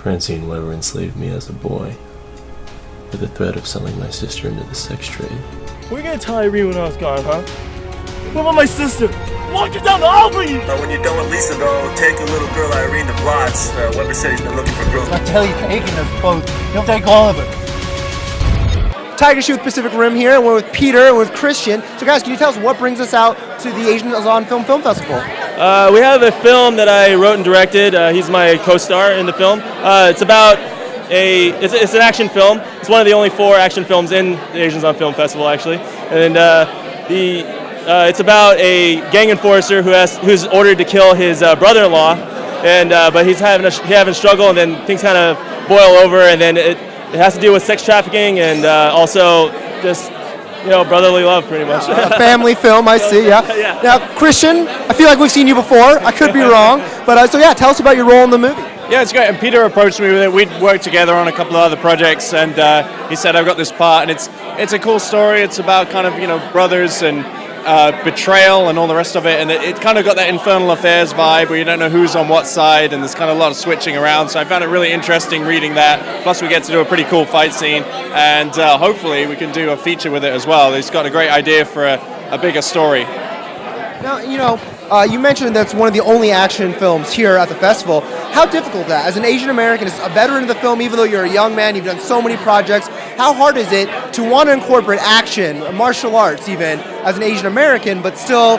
Francine Weber enslaved me as a boy with the threat of selling my sister into the sex trade. Where you gonna tell Irene when I was gone, huh? What about my sister? Walk her down the Albany! When you're done with Lisa, though, take a little girl Irene to Vlots. Weber said he's been looking for girls. I tell you, taking those boats, he'll take all of them. Tiger Sheu with Pacific Rim here, and we're with Peter and with Christian. So guys, can you tell us what brings us out to the Asians on Film Festival? We have a film that I wrote and directed. He's my co-star in the film. It's about it's an action film. It's one of the only 4 action films in the Asians on Film Festival, actually. And it's about a gang enforcer who's ordered to kill his brother-in-law, and but he's having a struggle, and then things kind of boil over, and then it has to deal with sex trafficking and also just brotherly love, pretty much. A family film, I see. Yeah. Now, Christian, I feel like we've seen you before. I could be wrong, but so yeah, tell us about your role in the movie. Yeah, it's great. And Peter approached me with it. We'd worked together on a couple of other projects, and he said, "I've got this part," and it's a cool story. It's about kind of brothers and betrayal and all the rest of it, and it kind of got that Infernal Affairs vibe where you don't know who's on what side, and there's kind of a lot of switching around. So I found it really interesting reading that. Plus, we get to do a pretty cool fight scene, and hopefully we can do a feature with it as well. He's got a great idea for a bigger story. Now, you mentioned that's one of the only action films here at the festival. How difficult is that? As an Asian American, as a veteran of the film, even though you're a young man, you've done so many projects, how hard is it to want to incorporate action, martial arts even, as an Asian American, but still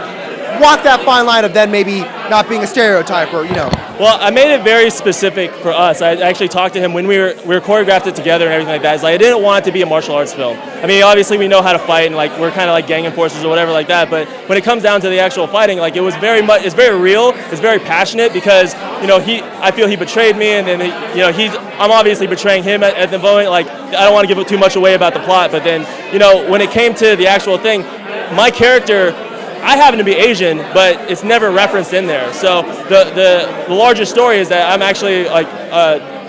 walk that fine line of then maybe not being a stereotype or, Well, I made it very specific for us. I actually talked to him when we choreographed it together and everything like that. It's like I didn't want it to be a martial arts film. I mean, obviously we know how to fight and like we're kind of like gang enforcers or whatever like that. But when it comes down to the actual fighting, like it's very real. It's very passionate because I feel he betrayed me, and then I'm obviously betraying him at the moment. Like I don't want to give too much away about the plot, but then when it came to the actual thing, my character. I happen to be Asian, but it's never referenced in there. So the larger story is that I'm actually like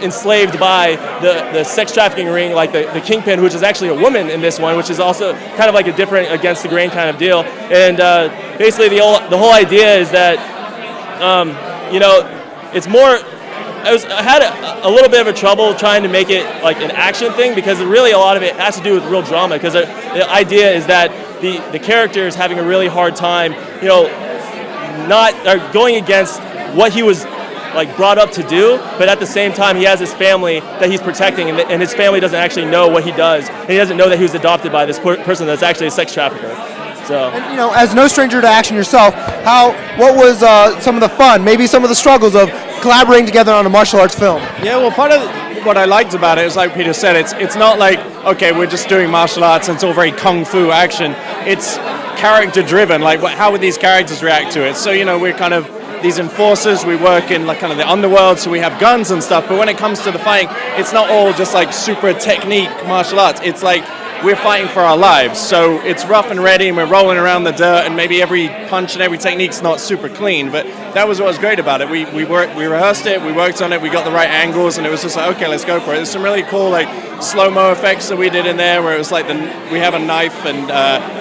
enslaved by the sex trafficking ring, like the kingpin, which is actually a woman in this one, which is also kind of like a different against the grain kind of deal. And basically the whole idea is that it's more. I had a little bit of a trouble trying to make it like an action thing because really a lot of it has to do with real drama. Because the idea is that the character is having a really hard time, going against what he was like brought up to do, but at the same time he has his family that he's protecting, and his family doesn't actually know what he does, and he doesn't know that he was adopted by this person that's actually a sex trafficker. So, and, as no stranger to action yourself, what was some of the fun, maybe some of the struggles of collaborating together on a martial arts film? Yeah, well, part of what I liked about it is, like Peter said, it's not like, okay, we're just doing martial arts and it's all very kung fu action. It's character driven. Like, how would these characters react to it? So, we're kind of these enforcers. We work in like kind of the underworld, so we have guns and stuff. But when it comes to the fighting, it's not all just like super technique martial arts. It's like we're fighting for our lives. So it's rough and ready, and we're rolling around the dirt, and maybe every punch and every technique's not super clean. But that was what was great about it. We rehearsed it, we worked on it, we got the right angles, and it was just like, okay, let's go for it. There's some really cool like slow-mo effects that we did in there, where it was like we have a knife and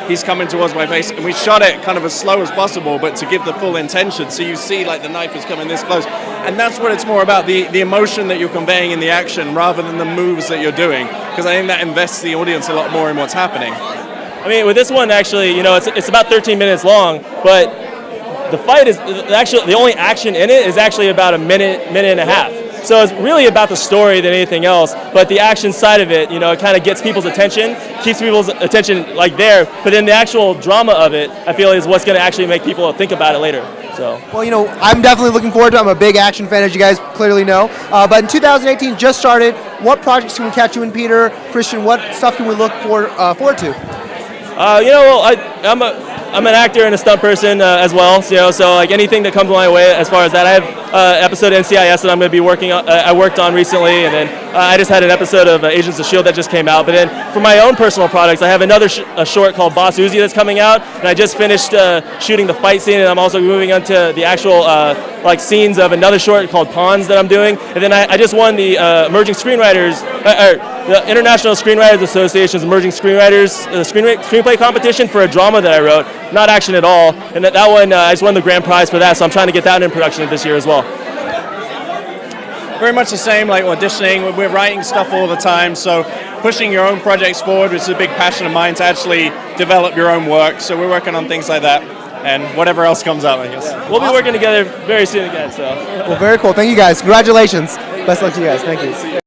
he's coming towards my face, and we shot it kind of as slow as possible, but to give the full intention. So you see like the knife is coming this close, and that's what it's more about, the emotion that you're conveying in the action rather than the moves that you're doing, because I think that invests the audience a lot more in what's happening. I mean, with this one, actually, it's about 13 minutes long, but the fight is actually the only action in it is actually about a minute and a half. So it's really about the story than anything else. But the action side of it, it kind of gets people's attention, keeps people's attention like there. But then the actual drama of it, I feel, is what's going to actually make people think about it later. So. Well, I'm definitely looking forward to it. I'm a big action fan, as you guys clearly know. But in 2018, just started. What projects can we catch you in, Peter? Christian, what stuff can we look forward to? I'm an actor and a stunt person as well. So like anything that comes my way as far as that. I have an episode of NCIS that I'm going to be working on. I worked on recently, and then I just had an episode of Agents of S.H.I.E.L.D. that just came out. But then for my own personal projects, I have another a short called Boss Uzi that's coming out, and I just finished shooting the fight scene, and I'm also moving on to the actual like scenes of another short called Pawns that I'm doing. And then I just won the Emerging Screenwriters, the International Screenwriters Association's Emerging Screenwriters screenplay competition for a drama that I wrote. Not action at all, and that one I just won the grand prize for that, so I'm trying to get that in production this year as well. very much the same, like auditioning. We're writing stuff all the time, so pushing your own projects forward, which is a big passion of mine, to actually develop your own work. So we're working on things like that, and whatever else comes out, I guess. We'll be working together very soon again. So. Well, very cool. Thank you guys. Congratulations. Best luck to you guys. Thank you.